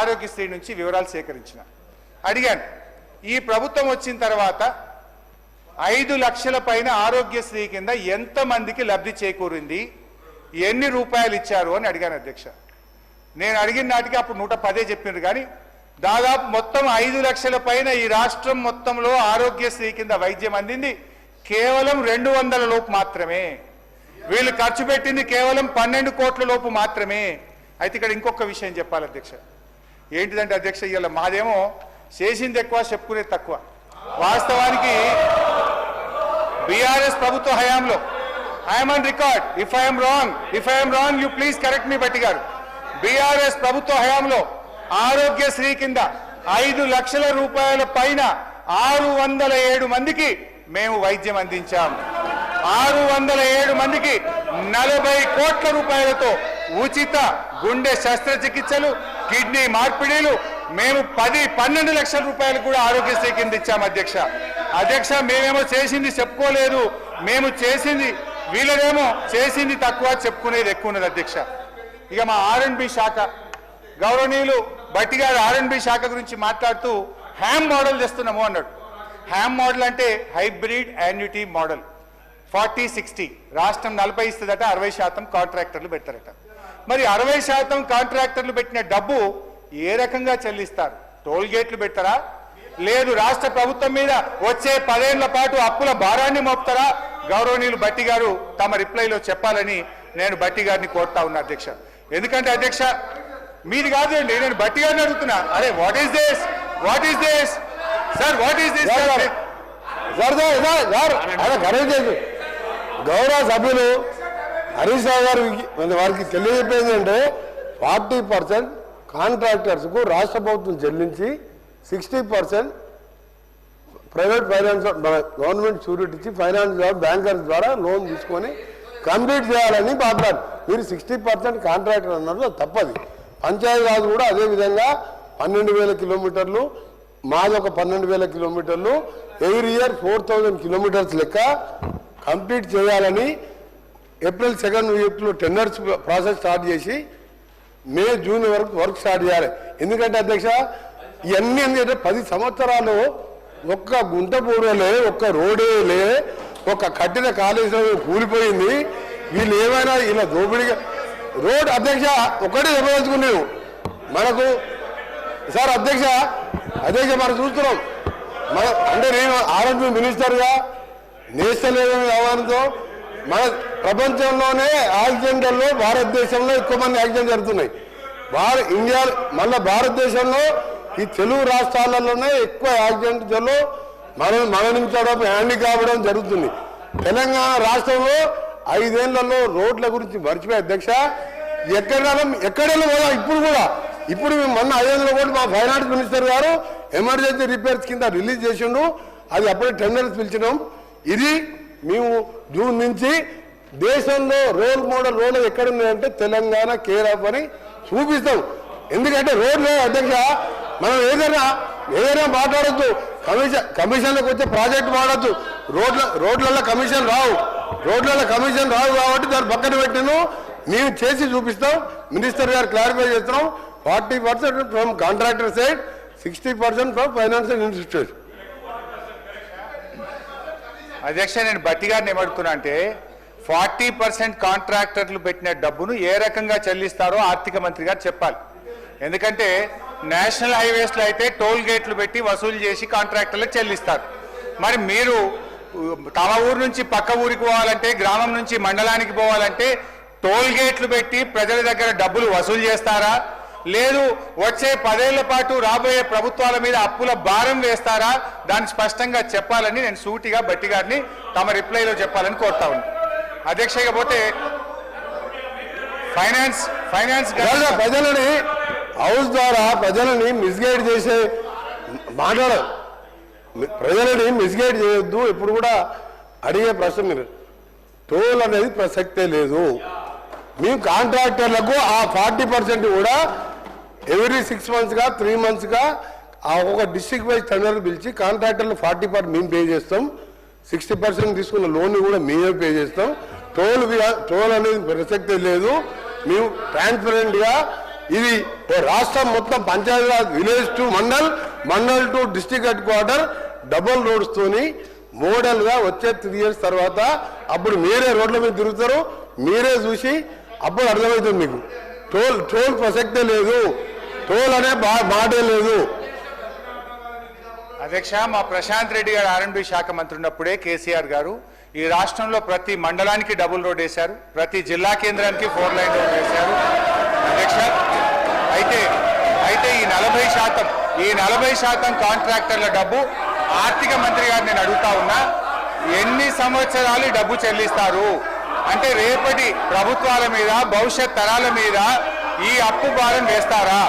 ఆరోగ్యశ్రీ నుంచి వివరాలు సేకరించిన అడిగాను ఈ ప్రభుత్వం వచ్చిన తర్వాత 5 లక్షల పైన ఆరోగ్యశ్రీ కింద ఎంత మందికి లబ్ధి చేకూరింది ఎన్ని రూపాయలు ఇచ్చారు అని అడిగాను అధ్యక్ష నేను అడిగిన నాటికి అప్పుడు 110 చెప్పారు కానీ దాదాపు మొత్తం 5 లక్షల పైన ఈ రాష్ట్రం మొత్తంలో ఆరోగ్యశ్రీ కింద వైద్యం అందింది కేవలం 200 లోపు మాత్రమే వీళ్ళు ఖర్చు పెట్టింది కేవలం 12 కోట్ల లోపు మాత్రమే అయితే ఇక్కడ ఇంకొక విషయం చెప్పాలి అధ్యక్ష ఏంటిదంటే అధ్యక్ష ఇవాళ మాదేమో చేసింది ఎక్కువ చెప్పుకునేది తక్కువ వాస్తవానికి బీఆర్ఎస్ ప్రభుత్వ హయాంలో I'm on record if I'm wrong you please correct me Bhatti garu BRS ప్రభుత్వ హయాంలో ఆరోగ్యశ్రీ కింద 5 లక్షల రూపాయల పైన 607 మందికి మేము వైద్యం అందించాం 607 మందికి 40 కోట్ల రూపాయలతో ఉచిత గుండె శస్త్రచికిత్సలు కిడ్నీ మార్పిడిలు మేము 10-12 లక్షల రూపాయలు కూడా ఆరోగ్యశ్రీ కింద ఇచ్చాం అధ్యక్ష మేమేమో చేసింది చెప్పుకోలేదు మేము చేసింది వీళ్ళేమో చేసింది తక్కువ చెప్పుకునేది ఎక్కువ ఉన్నది అధ్యక్ష ఇక మా R&B శాఖ గౌరవనీయులు బట్టి గారు R&B శాఖ గురించి మాట్లాడుతూ హ్యామ్ మోడల్ చేస్తున్నాము అన్నాడు హ్యామ్ మోడల్ అంటే హైబ్రిడ్ యాన్యుటీ మోడల్ 40-60 రాష్ట్రం 40 ఇస్తుందట 60% కాంట్రాక్టర్లు పెట్టారట మరి 60% కాంట్రాక్టర్లు పెట్టిన డబ్బు ఏ రకంగా చెల్లిస్తారు టోల్ గేట్లు పెట్టారా లేదు రాష్ట్ర ప్రభుత్వం మీద వచ్చే 10 ఏళ్ల పాటు అప్పుల భారాన్ని మోపుతారా గౌరవనీయులు బట్టి గారు తమ రిప్లైలో చెప్పాలని నేను బట్టి గారిని కోరుతా ఉన్నా అధ్యక్ష ఎందుకంటే అధ్యక్ష మీది కాదండి నేను బట్టి గారిని అడుగుతున్నా అరే what is this sir what is this గౌరవ సభ్యులు హరీష్ రావు గారు వారికి తెలియజెప్పేది అంటే 40% కాంట్రాక్టర్స్కు రాష్ట్ర ప్రభుత్వం చెల్లించి 60% ప్రైవేట్ ఫైనాన్స్ గవర్నమెంట్ షూరిటీ ఇచ్చి ఫైనాన్స్ ద్వారా బ్యాంకర్స్ ద్వారా లోన్ తీసుకొని కంప్లీట్ చేయాలని మాట్లాడు మీరు 60% కాంట్రాక్టర్ అన్నారు తప్పది పంచాయతీరాజ్ కూడా అదేవిధంగా 12,000 కిలోమీటర్లు మాది ఒక 12,000 కిలోమీటర్లు ఎవ్రీ ఇయర్ 4,000 కిలోమీటర్స్ లెక్క కంప్లీట్ చేయాలని ఏప్రిల్ 2nd వీక్లో టెండర్స్ ప్రాసెస్ స్టార్ట్ చేసి మే జూన్ వరకు వర్క్ స్టార్ట్ చేయాలి ఎందుకంటే అధ్యక్ష ఇవన్నీ ఎందుకంటే 10 సంవత్సరాలు ఒక్క గుంట పూడలే ఒక్క రోడే లే ఒక కట్టిన కాలేజీలో కూలిపోయింది వీళ్ళు ఏమైనా ఇలా దోపిడిగా రోడ్ అధ్యక్ష ఒకటే చెప్పదలుచుకున్నాను మనకు సార్ అధ్యక్ష మనం చూస్తున్నాం మన అంటే నేను R&B మినిస్టర్గా నేషనల్ హైవే వ్యవహారంతో మన ప్రపంచంలోనే యాక్సిడెంట్లలో భారతదేశంలో ఎక్కువ మంది యాక్సిడెంట్ జరుగుతున్నాయి ఇండియా మళ్ళీ భారతదేశంలో ఈ తెలుగు రాష్ట్రాలలోనే ఎక్కువ యాక్సిడెంట్లలో మరణించడం హ్యాండీ కావడం జరుగుతుంది తెలంగాణ రాష్ట్రంలో 5 ఏళ్లలో రోడ్ల గురించి మర్చిపోయే అధ్యక్ష ఎక్కడెళ్ళ ఇప్పుడు మొన్న 500 కోట్లు మా ఫైనాన్స్ మినిస్టర్ గారు ఎమర్జెన్సీ రిపేర్స్ కింద రిలీజ్ చేసిండు అది అప్పుడే టెండర్స్ పిలిచినాం ఇది మేము జూన్ నుంచి దేశంలో రోల్ మోడల్ రోడ్లు ఎక్కడున్నాయంటే తెలంగాణ కేర్ ఆఫ్ అని చూపిస్తాం ఎందుకంటే రోడ్లు అధ్యక్ష మనం ఏదైనా మాట్లాడద్దు కమిషన్లకు వచ్చే ప్రాజెక్ట్ వాడద్దు రోడ్లలో కమిషన్ రావు కాబట్టి దాన్ని పక్కన పెట్టిను మేము చేసి చూపిస్తాం మినిస్టర్ గారు క్లారిఫై చేస్తున్నాం 40% from contractor side 60% from financial institution అధ్యక్ష నేను బట్టి గారిని ఏమడుతున్నా అంటే 40% కాంట్రాక్టర్లు పెట్టిన డబ్బును ఏ రకంగా చెల్లిస్తారో ఆర్థిక మంత్రి గారు చెప్పాలి ఎందుకంటే నేషనల్ హైవేస్లో అయితే టోల్ గేట్లు పెట్టి వసూలు చేసి కాంట్రాక్టర్లకు చెల్లిస్తారు మరి మీరు తమ ఊరు నుంచి పక్క ఊరికి పోవాలంటే గ్రామం నుంచి మండలానికి పోవాలంటే టోల్ గేట్లు పెట్టి ప్రజల దగ్గర డబ్బులు వసూలు చేస్తారా లేదు వచ్చే 10 ఏళ్ల పాటు రాబోయే ప్రభుత్వాల మీద అప్పుల భారం వేస్తారా దాన్ని స్పష్టంగా చెప్పాలని నేను సూటిగా బట్టి గారిని తమ రిప్లైలో చెప్పాలని కోరుతా ఉన్నాను అధ్యక్ష ఇకపోతే ఫైనాన్స్ ప్రజలని హౌస్ ద్వారా ప్రజలని మిస్గైడ్ చేసే ప్రజలని మిస్గైడ్ చేయొద్దు ఇప్పుడు కూడా అడిగే ప్రశ్న మీరు టోల్ అనేది ప్రసక్తే లేదు మేము కాంట్రాక్టర్లకు ఆ 40% కూడా ఎవ్రీ 6 monthsగా 3 monthsగా ఒక డిస్ట్రిక్ట్ వైజ్ టెండర్లు పిలిచి కాంట్రాక్టర్లు 40% మేము పే చేస్తాం 60% తీసుకున్న లోన్ కూడా మేమే పే చేస్తాం టోల్ అనేది ప్రసక్తే లేదు మేము ట్రాన్స్పరెంట్గా ఇది రాష్ట్రం మొత్తం Panchayati Raj village to mandal, mandal to district head quarter double roads తోని మోడల్ గా వచ్చే 3 years తర్వాత అప్పుడు మీరే రోడ్ల మీద తిరుగుతారు, మీరే చూసి అప్పుడు అర్థమవుతుంది మీకు. టోల్ ప్రసక్తే లేదు, టోల్ అనే మాటే లేదు. అధ్యక్ష, మా ప్రశాంత్ రెడ్డి గారు R&B శాఖ మంత్రి ఉన్నప్పుడే కేసీఆర్ గారు ఈ రాష్ట్రంలో ప్రతి మండలానికి డబుల్ రోడ్ వేశారు, ప్రతి జిల్లా కేంద్రానికి 4 లైన్ రోడ్ వేశారు. అధ్యక్ష, అయితే ఈ 40% కాంట్రాక్టర్ల డబ్బు ఆర్థిక మంత్రి గారు నేను అడుగుతా ఉన్నా, ఎన్ని సంవత్సరాలు డబ్బు చెల్లిస్తారు? అంటే రేపటి ప్రభుత్వాల మీద, భవిష్యత్ తరాల మీద ఈ అప్పు భారం వేస్తారా?